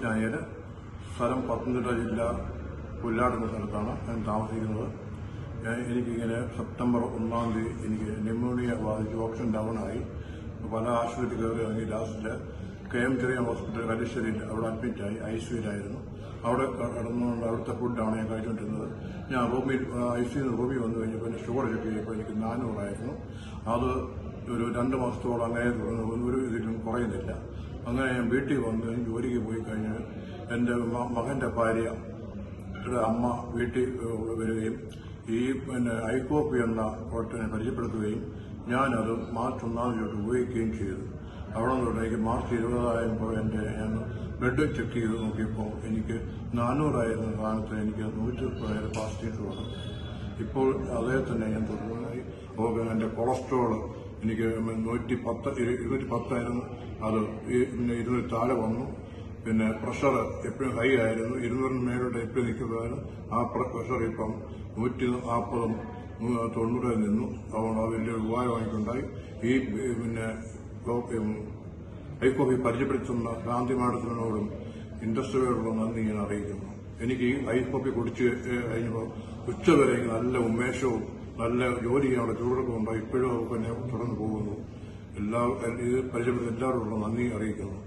സതീഷ് നായർ, സ്ഥലം പത്തനംതിട്ട ജില്ല പുല്ലാട് എന്ന സ്ഥലത്താണ് ഞാൻ താമസിക്കുന്നത്. എനിക്കിങ്ങനെ സെപ്റ്റംബർ 1-ാം തീയതി എനിക്ക് ന്യൂമോണിയ ബാധിച്ച് ഓക്സിജൻ ഡൗണായി പല ആശുപത്രി കയറി ഇറങ്ങി. ലാസ്റ്റില് KM ചെറിയാൻ ഹോസ്പിറ്റൽ കല്ലിശ്ശേരിയിൽ അവിടെ അഡ്മിറ്റായി. ICUവിലായിരുന്നു. അവിടെ കിടന്നുകൊണ്ട് അവിടുത്തെ ഫുഡാണ് ഞാൻ കഴിച്ചുകൊണ്ടിരുന്നത്. ഞാൻ ICU റൂമിൽ വന്നു കഴിഞ്ഞപ്പോൾ എൻ്റെ ഷുഗർ ചെക്ക് ചെയ്തപ്പോൾ എനിക്ക് 400 അത് ഒരു 2 മാസത്തോളം അങ്ങനെ തുടർന്ന് ഒരു ഇതിലും കുറയുന്നില്ല. അങ്ങനെ ഞാൻ വീട്ടിൽ വന്ന് ജോലിക്ക് പോയി കഴിഞ്ഞ് എൻ്റെ മകൻ്റെ ഭാര്യയുടെ അമ്മ വീട്ടിൽ വരികയും ഈ ഐക്കോപ്പി എന്ന പ്രോഡക്റ്റിനെ പരിചയപ്പെടുത്തുകയും ഞാനത് മാർച്ച് 1-ാം തീയതി ഉപയോഗിക്കുകയും ചെയ്തു. അവിടെ നിന്ന് എനിക്ക് മാർച്ച് 20 ഞാൻ ബ്ലഡ് ചെക്ക് ചെയ്ത് നോക്കിയപ്പോൾ എനിക്ക് 400 സ്ഥാനത്ത് എനിക്ക് 130 പോസിറ്റീവ് വന്നു. ഇപ്പോൾ അതേ തന്നെ ഞാൻ തുടർന്നായി. അപ്പോൾ എൻ്റെ കൊളസ്ട്രോൾ എനിക്ക് 210 അത് 200 താഴെ വന്നു. പിന്നെ പ്രഷർ എപ്പോഴും ഹൈ ആയിരുന്നു, 200 മേലോട്ട് എപ്പോഴും നിൽക്കുന്നതായിരുന്നു. ആ പ്രഷർ ഇപ്പം 140-90 നിന്നു. അതുകൊണ്ട് അത് വലിയൊരു ഉപകാരമായിട്ടുണ്ടായി. ഈ ഐക്കോപ്പി പരിചയപ്പെടുത്തുന്ന ഗാന്ധി മാഡത്തിനോടും ഇൻഡസ്ട്രിയോടുള്ള നന്ദി ഞാൻ അറിയിക്കുന്നു. എനിക്ക് ഈ ഐക്കോപ്പി കുടിച്ച് കഴിഞ്ഞപ്പോൾ ഉച്ചവരെ നല്ല ഉന്മേഷവും നല്ല ജോലി ചെയ്യാനുള്ള ചൂടൊക്കെ ഉണ്ടായി. ഇപ്പോഴും തന്നെ തുടർന്ന് പോകുന്നു. ഇത് പരിചയപ്പെടുത്തി എല്ലാവരോടുള്ള നന്ദി അറിയിക്കുന്നു.